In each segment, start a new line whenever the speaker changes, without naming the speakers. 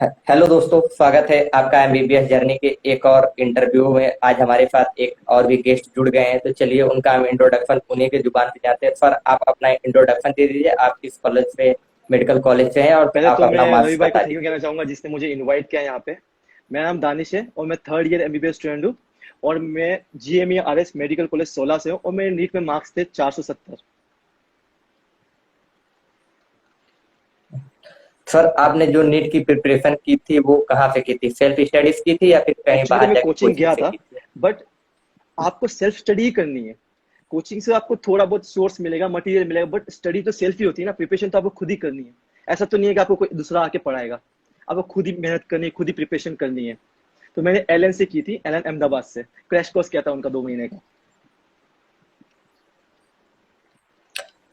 Hello दोस्तों, स्वागत है आपका एमबीबीएस जर्नी के एक और इंटरव्यू में। आज हमारे साथ एक और भी गेस्ट जुड़ गए हैं, तो चलिए उनका हम इंट्रोडक्शन उन्हीं के जुबान से जाते हैं। सर, आप अपना इंट्रोडक्शन दे दीजिए। आप किस कॉलेज से, मेडिकल कॉलेज से हैं, और
पहले
आप
तो मैं
अपना
रवि
मार्क्स
भाई को
बता
थैंक यू कहना
दीजिए।
चाहूंगा जिसने मुझे इनवाइट किया यहाँ पे। मेरा नाम दानिश है और मैं थर्ड ईयर एमबीबीएस स्टूडेंट हूँ। और मैं जीएमई आरएस मेडिकल कॉलेज 16 से हूँ और मेरे नीट में मार्क्स थे 470।
सर, आपने जो नीट की प्रिपरेशन की थी वो कहाँ से की थी? सेल्फ स्टडीज की थी या फिर कहीं
एक्चुअली तो
बाहर
मैं
जाके
कोचिंग
कोचिंग
गया
से
था,
की थी?
बट आपको सेल्फ स्टडी ही करनी है। कोचिंग से आपको थोड़ा बहुत सोर्स मिलेगा, मटेरियल मिलेगा, बट स्टडी तो सेल्फ ही होती है ना। प्रिपरेशन तो आपको खुद ही करनी है। ऐसा तो नहीं है कि आपको कोई दूसरा आके पढ़ाएगा। आपको खुद ही मेहनत करनी है, खुद ही प्रिपरेशन करनी है। तो मैंने एलएन से की थी, एलएन अहमदाबाद से क्रैश कोर्स किया था उनका 2 महीने का।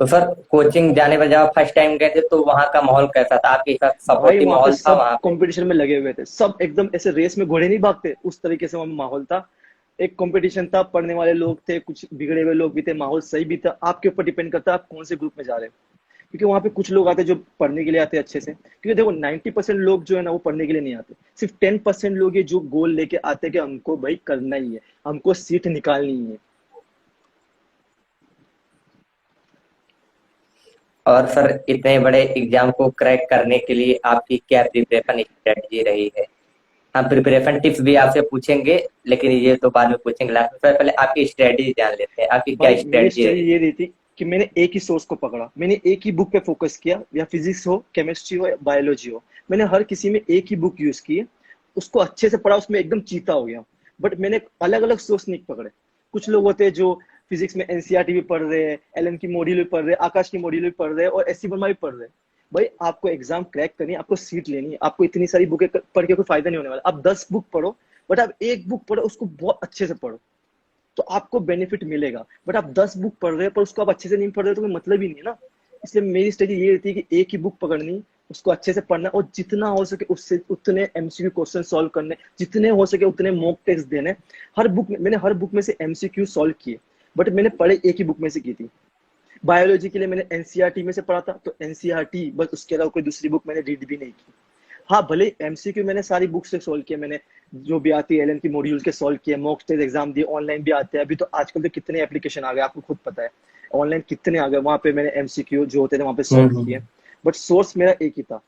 तो सर, कोचिंग जाने पर जब आप फर्स्ट टाइम गए थे तो वहाँ का माहौल कैसा था? आपके साथ
भाई
सपोर्टिव
वहां पे
माहौल था
सब
वहाँ पे?
कंपटीशन में लगे हुए थे, सब एकदम ऐसे रेस में घोड़े नहीं भागते उस तरीके से वहां माहौल था। एक कंपटीशन था, पढ़ने वाले लोग थे, कुछ बिगड़े हुए लोग भी थे, माहौल सही भी था। आपके ऊपर डिपेंड करता है आप कौन से ग्रुप में जा रहे हो। क्योंकि वहां पे कुछ लोग आते हैं जो पढ़ने के लिए आते हैं अच्छे से, क्योंकि देखो 90% लोग जो है ना वो पढ़ने के लिए नहीं आते। सिर्फ 10% लोग ये जो गोल लेके आते हैं कि हमको भाई करना ही है, हमको सीट निकालनी ही है।
और सर, इतने बड़े एग्जाम को क्रैक करने के लिए आपकी क्या प्रिपरेशन स्ट्रेटजी रही है? हम प्रिपरेशन टिप्स भी आपसे पूछेंगे, लेकिन ये तो बाद में पूछेंगे। लास्ट में पहले आपकी स्ट्रेटजी जान लेते हैं, आपकी क्या
भाई मेरी
स्ट्रेटजी
स्टडी
रही?
ये रही थी कि मैंने एक ही सोर्स को पकड़ा, मैंने एक ही बुक पे फोकस किया, या फिजिक्स हो, केमिस्ट्री हो या बायोलॉजी हो। मैंने हर किसी में एक ही बुक यूज की है, उसको अच्छे से पढ़ा, उसमें एकदम चीता हो गया। बट मैंने अलग अलग सोर्स नहीं पकड़े। कुछ लोग होते हैं जो फिजिक्स में एनसीईआरटी भी पढ़ रहे हैं, एलन की मॉड्यूल भी पढ़ रहे हैं, आकाश की मॉड्यूल भी पढ़ रहे हैं और एससी वर्मा भी पढ़ रहे हैं। भाई आपको एग्जाम क्रैक करनी है, आपको सीट लेनी है, आपको इतनी सारी बुकें पढ़ के कोई फायदा नहीं होने वाला। आप 10 बुक पढ़ो, बट आप एक बुक पढ़ो, उसको बहुत अच्छे से पढ़ो, तो आपको बेनिफिट मिलेगा। बट आप 10 बुक पढ़ रहे हो पर उसको आप अच्छे से नहीं पढ़ रहे हो तो कोई मतलब ही नहीं है ना। इसलिए मेरी स्टडी ये रहती है कि एक ही बुक पकड़नी, उसको अच्छे से पढ़ना और जितना हो सके उससे उतने एमसीक्यू क्वेश्चन सॉल्व करने, जितने हो सके उतने मॉक टेस्ट देने। हर बुक में मैंने हर बुक में से एमसीक्यू सॉल्व किए, बट मैंने पढ़े एक ही बुक में से की थी। बायोलॉजी के लिए मैंने एनसीईआरटी में से पढ़ा था, तो एनसीईआरटी बस, उसके अलावा कोई दूसरी बुक मैंने रीड भी नहीं की। हाँ भले एमसीक्यू मैंने सारी बुक से सोल्व किया, मैंने जो भी आती है एलन की मॉड्यूल के सोल्व किए, मॉक टेस्ट एग्जाम दिए, ऑनलाइन भी आते हैं। अभी तो आजकल तो कितने एप्लीकेशन आ गए, आपको खुद पता है ऑनलाइन कितने आ गए। वहां पे मैंने एमसीक्यू जो होते थे वहां पे सॉल्व किए,
हम्म।
बट सोर्स मेरा एक ही था।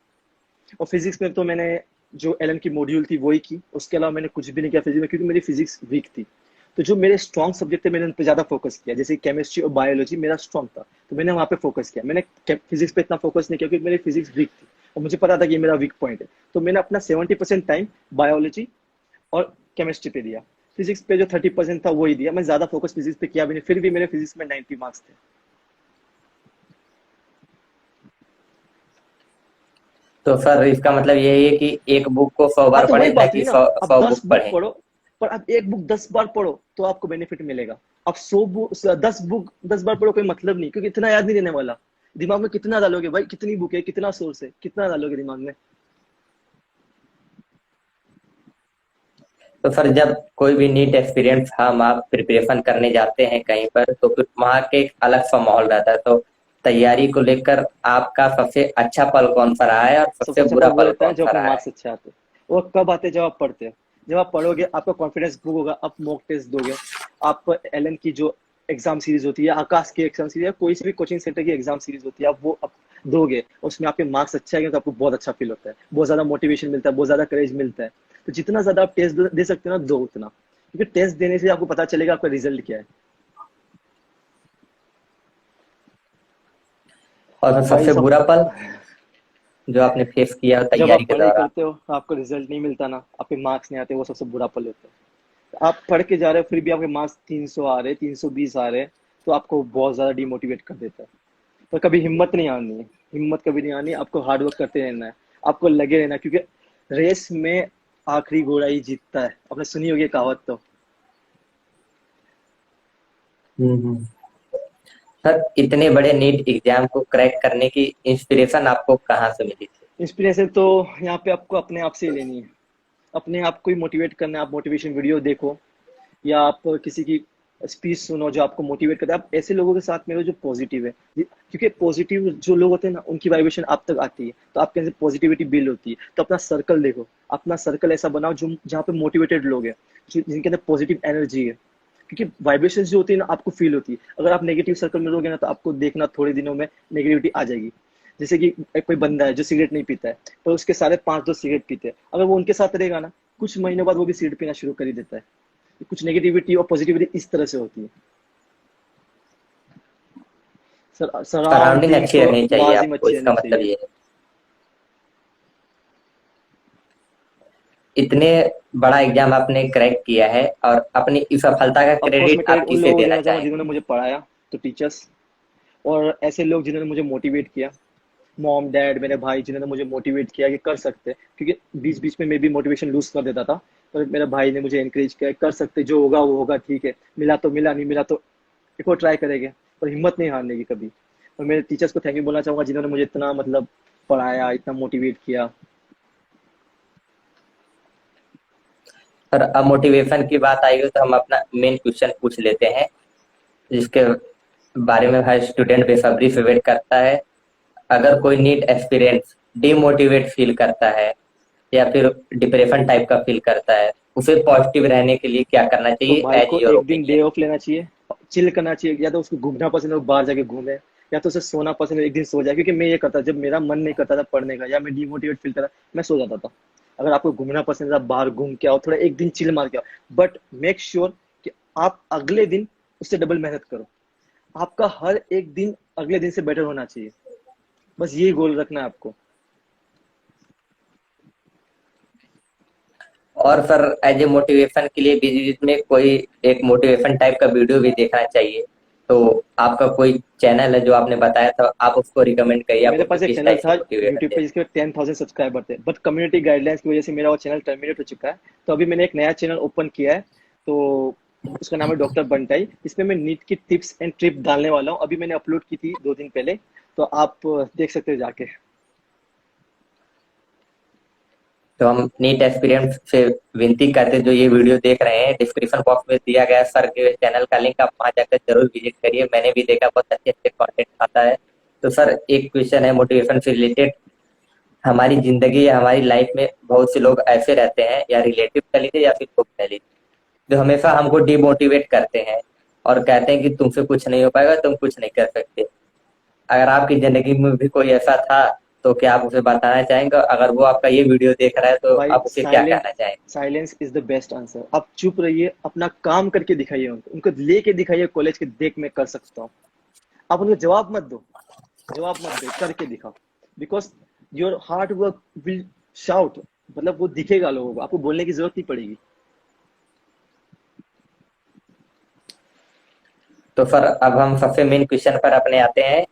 और फिजिक्स में तो मैंने जो एलन की मॉड्यूल थी वही की, उसके अलावा मैंने कुछ भी नहीं किया फिजिक्स में, क्योंकि मेरी फिजिक्स वीक थी। तो जो मेरे स्ट्रॉन्ग सब्जेक्ट थे मैंने उन पर ज्यादा फोकस किया, जैसे केमिस्ट्री और बायोलॉजी मेरा स्ट्रॉन्ग था, तो मैंने वहां पे फोकस किया। मैंने फिजिक्स पे इतना फोकस नहीं किया क्योंकि मेरी फिजिक्स वीक थी और मुझे पता था कि ये मेरा वीक पॉइंट है। तो मैंने अपना 70% टाइम बायोलॉजी और केमिस्ट्री पे दिया। फिजिक्स पे जो 30% था वही दिया। मैं ज्यादा फोकस फिजिक्स पे किया भी नहीं, फिर भी मेरे फिजिक्स में 90 मार्क्स थे।
तो सर, इसका मतलब यही है कि एक बुक को 100 बार
हाँ तो वही
पढ़े, न
बात हुई
कि
ना।
100
अब
100 बुक
10 बुक
पढ़े।
पढ़ो, पर अब एक बुक 10 बार पढ़ो तो आपको बेनिफिट मिलेगा। अब 100 बुक 10 बुक 10 बार पढ़ो कोई मतलब नहीं, क्योंकि इतना याद नहीं रहने वाला। दिमाग में कितना डालोगे भाई, कितनी बुक है, कितना सोर्स है, कितना डालोगे दिमाग में।
तो सर, जब कोई भी नीट एक्सपीरियंस हम आप प्रिपरेशन करने जाते हैं कहीं पर, तो फिर वहाँ के एक अलग सा माहौल रहता है। तो तैयारी को लेकर आपका सबसे अच्छा पल कौन सा रहा है और
सबसे
सबसे
अच्छा
बुरा
पल वो
पल
रहता है
कौन
जब
सा
अपने
रहा है?
मार्क्स अच्छे आते हैं। वो कब आते हैं? जब आप पढ़ते हो। जब आप पढ़ोगे आपका कॉन्फिडेंस ग्रो होगा, आप मॉक टेस्ट दोगे। आप एलन की जो एग्जाम सीरीज होती है, आकाश की एग्जाम सीरीज है, कोई सी भी कोचिंग सेंटर की एग्जाम सीरीज होती है, आप वो आप दोगे, उसमें आपके मार्क्स अच्छे आएंगे तो आपको बहुत अच्छा फील होता है, बहुत ज्यादा मोटिवेशन मिलता है, बहुत ज्यादा करेज मिलता है। तो जितना ज्यादा आप टेस्ट दे सकते हो ना, दो उतना, क्योंकि टेस्ट देने से आपको पता चलेगा आपका रिजल्ट क्या है।
और
तो
फिर
भाई
सबसे
सब,
बुरा पल जो आपने फेस किया
जब
तैयारी
आप
के
पढ़ाई
दौरान?
करते हो तो आपको रिजल्ट नहीं मिलता ना, आपके मार्क्स नहीं आते, वो सबसे बुरा पल होता है। आप पढ़ के जा रहे हो फिर भी आपके मार्क्स 300 आ रहे, 320 आ रहे, तो आपको बहुत ज्यादा डिमोटिवेट कर देता है। तो कभी हिम्मत नहीं आनी है, हिम्मत कभी नहीं आनी, आपको हार्ड वर्क करते रहना है, आपको लगे रहना है, क्योंकि रेस में आखिरी घोड़ा ही जीतता है। आपने सुनी होगी कहावत तो।
हम्म। सर, इतने बड़े नीट एग्जाम को क्रैक करने की इंस्पिरेशन आपको कहाँ से मिली थी?
इंस्पिरेशन तो यहाँ पे आपको अपने आप से ही लेनी है। अपने आप को ही मोटिवेट करना है। आप मोटिवेशन वीडियो देखो, या आप किसी की स्पीच सुनो जो आपको मोटिवेट करता है, आप ऐसे लोगों के साथ मिलो जो पॉजिटिव है। क्योंकि पॉजिटिव जो लोग होते हैं ना, उनकी वाइब्रेशन आप तक आती है, तो आपके अंदर पॉजिटिविटी बिल्ड होती है। तो अपना सर्कल देखो, अपना सर्कल ऐसा बनाओ जो जहाँ पे मोटिवेटेड लोग हैं, जिनके अंदर पॉजिटिव एनर्जी है। क्योंकि वाइब्रेशन जो होती है ना, आपको फील होती है। अगर आप नेगेटिव सर्कल में रहोगे ना, तो आपको देखना थोड़े दिनों में नेगेटिविटी आ जाएगी। जैसे कि एक कोई बंदा है जो सिगरेट नहीं पीता है, तो उसके सारे 5 दोस्त सिगरेट पीते हैं, अगर वो उनके साथ रहेगा ना, कुछ महीनों बाद वो भी सिगरेट पीना शुरू कर ही देता है। कुछ नेगेटिविटी और पॉजिटिविटी इस तरह से होती है।
सराउंडिंग
सराउंडिंग
अच्छी
तो
रखनी चाहिए
लाजिम
आपको,
अच्छी
इसका
रहनी
मतलब
चाहिए।
ये है। इतने बड़ा एग्जाम आपने क्रैक किया है और अपनी इस सफलता का
ऑफ कोर्स मैं
क्रेडिट आप
क्रेडिट उन
किसे
लोगों को
देना
देना चाहूंगा
चाहेंगे?
जिन्होंने मुझे पढ़ाया, तो टीचर्स, और ऐसे लोग जिन्होंने मुझे मोटिवेट किया, मॉम डैड मेरे भाई, जिन्होंने मुझे मोटिवेट किया कि कर सकते हैं। क्योंकि बीच बीच में मैं भी मोटिवेशन लूज कर देता था, पर मेरे भाई ने मुझे एनकरेज किया, कर सकते, जो होगा वो होगा, ठीक है, मिला तो मिला, नहीं मिला तो एक और ट्राई करेंगे, पर हिम्मत नहीं हारने की कभी। और मेरे टीचर्स को थैंक यू बोलना चाहूंगा जिन्होंने मुझे इतना मतलब पढ़ाया, इतना मोटिवेट किया।
और अब मोटिवेशन की बात आई हो तो हम अपना मेन क्वेश्चन पूछ लेते हैं, जिसके बारे में हर स्टूडेंट बेसब्री से वेट करता है। अगर कोई नीट एस्पिरेंट डिमोटिवेट फील करता है या फिर डिप्रेशन टाइप का फील करता है, उसे पॉजिटिव रहने के लिए क्या करना
तो
चाहिए
भाई
एज
को
योर
एक दिन
ओपिनियन?
डे ऑफ लेना चाहिए, चिल करना चाहिए। या तो उसको घूमना पसंद है, वो बाहर जाके घूमे, या तो उसे सोना पसंद है, एक दिन सो जाए। क्योंकि मैं ये करता, जब मेरा मन नहीं करता था पढ़ने का, या मैं डिमोटिवेट फील करता, मैं सो जाता था। अगर आपको घूमना पसंद है, आप बाहर घूम के आओ, थोड़ा एक दिन चिल मार के आओ, बट मेक श्योर कि आप अगले दिन उससे डबल मेहनत करो। आपका हर एक दिन अगले दिन से बेटर होना चाहिए। बस यही गोल रखना है आपको।
और सर एज ए मोटिवेशन के लिए बीच बीच में कोई एक मोटिवेशन टाइप का वीडियो भी देखना चाहिए। तो आपका कोई चैनल है जो आपने बताया था, आप उसको रिकमेंड करिए, आप
मेरे
उसको
पास एक
किस
चैनल
टाइप से
था
मोटिवेशन
यूट्यूब पे,
देते
जिसके 10,000 सब्सक्राइबर थे, बट कम्युनिटी गाइडलाइंस की वजह से मेरा वो चैनल टर्मिनेट हो चुका है। तो अभी मैंने एक नया चैनल ओपन किया है, तो उसका नाम है डॉक्टर बंटाई। इसमें मैं नीट की टिप्स एंड ट्रिप डालने वाला हूँ। अभी मैंने अपलोड की थी 2 दिन पहले, तो आप देख सकते हो जाके।
तो हम नीट एस्पिरेंट्स से विनती करते जो ये वीडियो देख रहे हैं, डिस्क्रिप्शन बॉक्स में दिया गया सर के चैनल का लिंक, आप वहां जाकर जरूर विजिट करिए। मैंने भी देखा, बहुत अच्छे अच्छे कंटेंट आता है। तो सर एक क्वेश्चन है मोटिवेशन से रिलेटेड। हमारी जिंदगी या हमारी लाइफ में बहुत से लोग ऐसे रहते हैं, या रिलेटिव कह लीजिए या फिर खुद कह लीजिए, जो हमेशा हमको डिमोटिवेट करते हैं और कहते हैं कि तुमसे कुछ नहीं हो पाएगा, तुम कुछ नहीं कर सकते। अगर आपकी जिंदगी में भी कोई ऐसा था तो क्या आप उसे बताना चाहेंगे? अगर वो आपका ये वीडियो देख रहा है तो
भाई
आप उसे क्या
साइलेंट,
कहना चाहेंगे?
Silence is the best answer. आप चुप रहिए, अपना काम करके दिखाइए, उनको लेके दिखाइए कॉलेज के, देख मैं कर सकता हूँ। आप उनको जवाब मत दो, जवाब मत दो, करके दिखाओ। Because your hard work will shout, मतलब वो दिखेगा लोगों को, आपको बोलने की जरूरत नहीं पड़ेगी।
तो सर अब हम सबसे मेन क्वेश्चन पर अपने आते हैं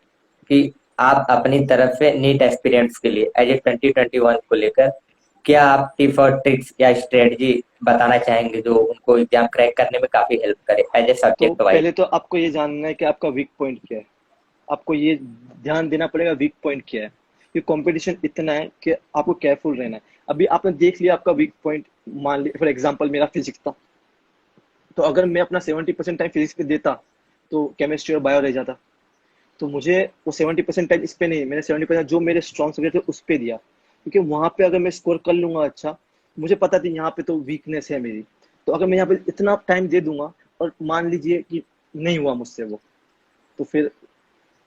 कि आप अपनी तरफ से नीट एस्पिरेंट्स के लिए एज ए 2021 को लेकर क्या आप टिप्स और ट्रिक्स या स्ट्रेटजी बताना चाहेंगे जो उनको एग्जाम क्रैक करने में काफी हेल्प करे एज ए
तो
सब्जेक्ट वाइज?
पहले तो आपको ये जानना है कि आपका वीक पॉइंट क्या है। आपको ये ध्यान देना पड़ेगा वीक पॉइंट क्या है। कि कंपटीशन इतना है कि आपको केयरफुल रहना है। अभी आपने देख लिया आपका वीक पॉइंट, मान लिया फॉर एग्जांपल मेरा फिजिक्स था, तो अगर मैं अपना 70% टाइम फिजिक्स पे देता, तो केमिस्ट्री और बायो रह जाता। तो मुझे वो 70% टाइम इस पे नहीं, मैंने 70% जो मेरे स्ट्रॉन्ग सब्जेक्ट थे उस पे दिया। क्योंकि वहां पे अगर मैं स्कोर कर लूंगा अच्छा, मुझे पता थी यहाँ पे तो वीकनेस है मेरी। तो अगर मैं यहाँ पे इतना टाइम दे दूंगा, और मान लीजिए कि नहीं हुआ मुझसे वो, तो फिर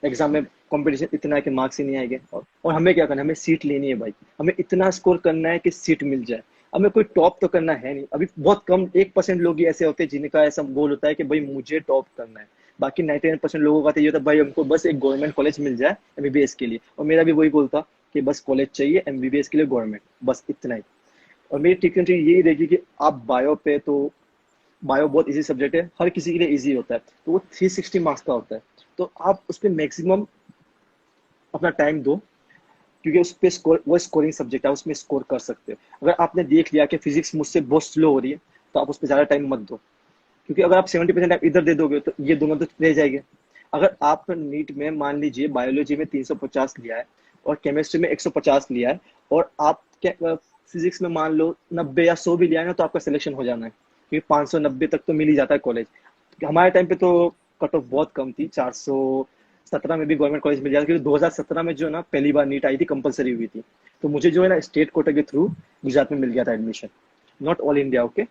एग्जाम में कंपटीशन इतना है कि मार्क्स ही नहीं आएंगे। और हमें क्या करना है, हमें सीट लेनी है भाई। हमें इतना स्कोर करना है कि सीट मिल जाए। हमें कोई टॉप तो करना है नहीं। अभी बहुत कम 1% लोग ही ऐसे होते हैं जिनका ऐसा गोल होता है कि भाई मुझे टॉप करना है। बाकी 99% लोगों का तो ये होता है भाई हमको बस एक गवर्नमेंट कॉलेज मिल जाए एमबीबीएस के लिए। और मेरा भी वही गोल था कि बस कॉलेज चाहिए एमबीबीएस के लिए गवर्नमेंट, बस इतना ही। और मेरी ट्रीटमेंट यही रहेगी कि आप बायो पे तो, बायो बहुत इजी सब्जेक्ट है, हर किसी के लिए इजी होता है, तो वो 360 मार्क्स का होता है। तो आप उस पर मैक्सिमम अपना टाइम दो। क्योंकि उस पे स्कोर, वो स्कोरिंग सब्जेक्ट है, उसमें स्कोर कर सकते हो। अगर आपने देख लिया कि फिजिक्स मुझसे बहुत स्लो हो रही है, तो आप उस पर ज्यादा टाइम मत दो। क्योंकि अगर आप 70% टाइम इधर दे दोगे, तो ये दोनों तो रह जाएंगे। अगर आप नीट में मान लीजिए बायोलॉजी में 350 लिया है, और केमिस्ट्री में 150 लिया है, और आप फिजिक्स में मान लो 90 या 100 भी लिया है ना, तो आपका सिलेक्शन हो जाना है। क्योंकि 590 तक तो मिल ही जाता है कॉलेज। हमारे टाइम पे तो कट ऑफ बहुत कम थी, 417 में भी गवर्नमेंट कॉलेज मिल जाता, क्योंकि 2017 में जो है ना पहली बार नीट आई थी, कंपलसरी हुई थी। तो मुझे जो है ना स्टेट कोटा के थ्रू गुजरात में मिल गया था admission, not all India. Okay.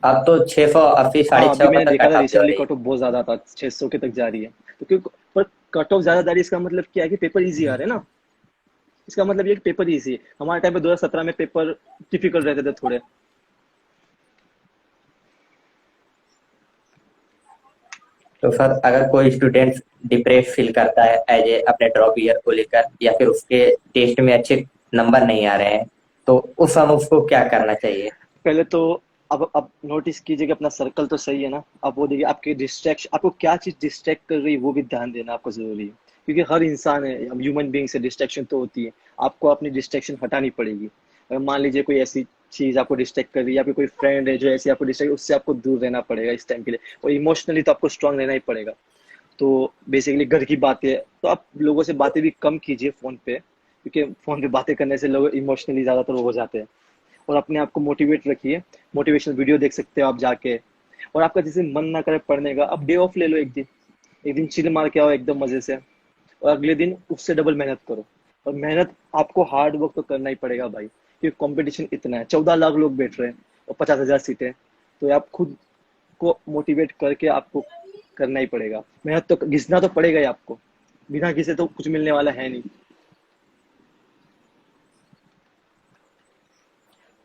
अब तो 680 साढ़े
हाँ, अभी
600
मैंने
तक
देखा
कट
था
ऑफ भी हो
रिसेंटली,
रही है।
कट ऑफ बहुत ज्यादा था, 600 के तक जा रही है। तो क्यों, पर कट ऑफ ज्यादा जा रही है, इसका मतलब क्या है कि पेपर इजी आ रहे हैं ना। इसका मतलब ये कि पेपर इजी है। हमारे टाइम पे 2017 में पेपर डिफिकल्ट रहते थे थोड़े।
तो सर अगर कोई स्टूडेंट डिप्रेस फील करता है एज ए अपने ड्रॉप ईयर को लेकर, या फिर उसके टेस्ट में अच्छे नंबर नहीं आ रहे हैं, तो उस समय उसको क्या करना चाहिए?
पहले तो अब नोटिस कीजिए कि अपना सर्कल तो सही है ना। अब वो देखिए आपके डिस्ट्रैक्शन, आपको क्या चीज डिस्ट्रैक्ट कर रही है, वो भी ध्यान देना आपको जरूरी है। क्योंकि हर इंसान है, हम ह्यूमन बीइंग से डिस्ट्रैक्शन तो होती है। आपको अपनी डिस्ट्रैक्शन हटानी पड़ेगी। अगर मान लीजिए कोई ऐसी चीज आपको डिस्ट्रैक्ट कर रही है, या फिर कोई फ्रेंड है जो ऐसी आपको डिस्ट्रैक्ट, उससे आपको दूर रहना पड़ेगा इस टाइम के लिए। और इमोशनली तो आपको स्ट्रांग रहना ही पड़ेगा। तो बेसिकली घर की बातें तो आप लोगों से बातें भी कम कीजिए फोन पे, क्योंकि फोन पे बातें करने से लोग इमोशनली ज्यादातर हो जाते हैं। और अपने आप को मोटिवेट रखिए। मोटिवेशनल वीडियो देख सकते हो आप जाके। और आपका जैसे मन ना करे पढ़ने का, आप डे ऑफ ले लो एक दिन। एक दिन चिल मार के आओ एकदम मजे से, और अगले दिन उससे डबल मेहनत करो। और मेहनत आपको हार्ड वर्क तो करना ही पड़ेगा भाई, क्योंकि कंपटीशन इतना है, 14 लाख लोग बैठ रहे हैं और 50,000 सीटें। तो आप खुद को मोटिवेट करके आपको करना ही पड़ेगा। मेहनत तो घिसना तो पड़ेगा ही आपको। बिना घिसे तो कुछ मिलने वाला है नहीं।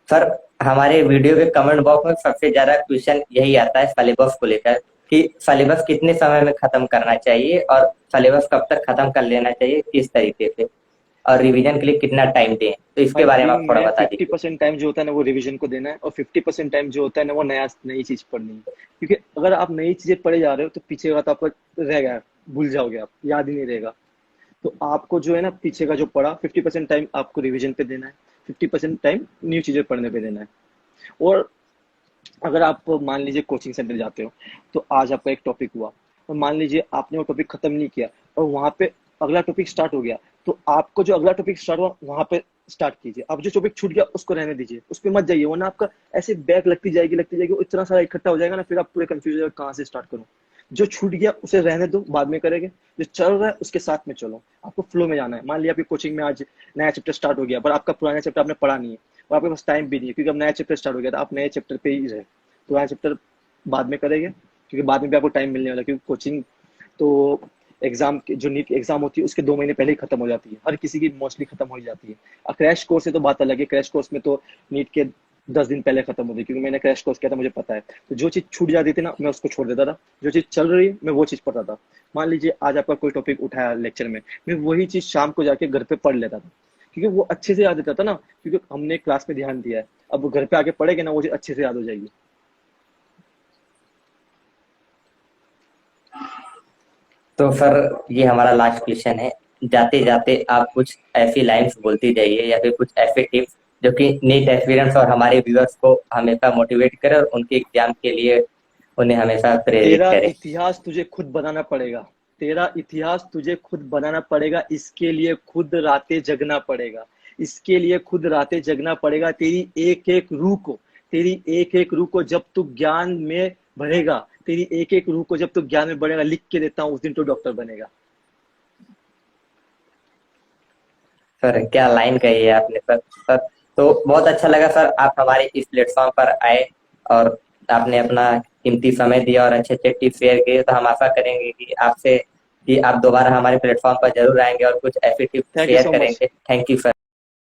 सर हमारे वीडियो के कमेंट बॉक्स में सबसे ज्यादा क्वेश्चन यही आता है सिलेबस को लेकर, कि सिलेबस कितने समय में खत्म करना चाहिए और सिलेबस कब तक खत्म कर लेना चाहिए, किस तरीके से, और रिवीजन के लिए कितना टाइम दें, तो इसके
भाई
बारे में आप
दिन
थोड़ा
में
बता
फिफ्टी
दीजिए।
परसेंट टाइम जो होता है ना वो रिवीजन को देना है, और 50% टाइम जो होता है ना वो नई चीज पढ़नी है। क्योंकि अगर आप नई चीजें पढ़े जा रहे हो तो पीछे का तो आपका रह गया, भूल जाओगे आप, याद ही नहीं रहेगा। तो आपको जो है ना पीछे का जो पढ़ा, 50% टाइम आपको रिवीजन पे देना है, 50% टाइम न्यू चीजें पढ़ने पे देना है। और अगर आप मान लीजिए कोचिंग सेंटर जाते हो, तो आज आपका एक टॉपिक हुआ, और मान लीजिए आपने वो टॉपिक खत्म नहीं किया, और वहां पे अगला टॉपिक स्टार्ट हो गया, तो आपको जो अगला टॉपिक स्टार्ट हुआ वहां पे स्टार्ट कीजिए। अब जो टॉपिक छूट गया उसको रहने दीजिए, उस पर मत जाइए, वरना आपका ऐसे बैक लगती जाएगी, वो इतना सारा इकट्ठा हो जाएगा ना, फिर आप पूरे कंफ्यूज हो जाएगा कहाँ से स्टार्ट करूँ। जो छूट गया उसे रहने दो, बाद में करेंगे। जो चल रहा है उसके साथ में चलो, आपको फ्लो में जाना है। मान लिया आपकी कोचिंग में आज नया चैप्टर स्टार्ट हो गया, पर आपका पुराना चैप्टर आपने पढ़ा नहीं है, और आपके पास टाइम भी नहीं है, क्योंकि अब नया चैप्टर स्टार्ट हो गया था, आप नए चैप्टर पे ही रहे। पुराना चैप्टर बाद में करेंगे, क्योंकि बाद में भी आपको टाइम मिलने वाला है, क्योंकि कोचिंग तो एग्जाम जो नीट एग्जाम होती है उसके 2 महीने पहले ही खत्म हो जाती है, हर किसी की मोस्टली खत्म हो ही जाती है। क्रैश कोर्स से तो बात अलग है, क्रैश कोर्स में तो नीट के 10 दिन पहले खत्म होती है, क्योंकि मैंने क्रैश कोर्स किया था, मुझे पता है। तो जो चीज छूट जाती थी ना मैं उसको छोड़ देता था, जो चीज चल रही मैं वो चीज पढ़ता था। मान लीजिए आज आपका कोई टॉपिक उठाया लेक्चर में, मैं वही चीज शाम को जाके घर पे पढ़ लेता था, क्योंकि वो अच्छे से याद रहता था ना, क्योंकि हमने क्लास में ध्यान दिया है। अब घर पे आके पढ़ेगे ना वो चीज अच्छे से याद हो जाएगी।
तो सर ये हमारा लास्ट क्वेश्चन है, जाते जाते आप कुछ ऐसी लाइंस बोलती जाइए या फिर कुछ ऐसे टिप्स जो कि नीट एक्सपीरियंस और हमारे व्यूअर्स को हमेशा मोटिवेट करे और उनके एग्जाम के लिए उन्हें हमेशा प्रेरित
तेरा
करे।
इतिहास तुझे खुद बनाना पड़ेगा। तेरा इतिहास तुझे खुद बनाना पड़ेगा, इसके लिए खुद रातें जगना पड़ेगा। इसके लिए खुद रातें जगना पड़ेगा। तेरी एक एक रूह को जब तू ज्ञान में भरेगा, तेरी एक एक रूह को जब तू ज्ञान में बढ़ेगा, लिख के देता हूँ, उस दिन तो डॉक्टर बनेगा।
सर क्या लाइन कही है आपने सर। सर तो बहुत अच्छा लगा सर, आप हमारे इस प्लेटफॉर्म पर आए और आपने अपना कीमती समय दिया और अच्छे अच्छे टिप्स शेयर किए। तो हम आशा करेंगे कि आपसे, कि आप दोबारा हमारे प्लेटफॉर्म पर जरूर आएंगे और कुछ ऐसे tips
thank you
share
so much.
करेंगे। Thank you sir.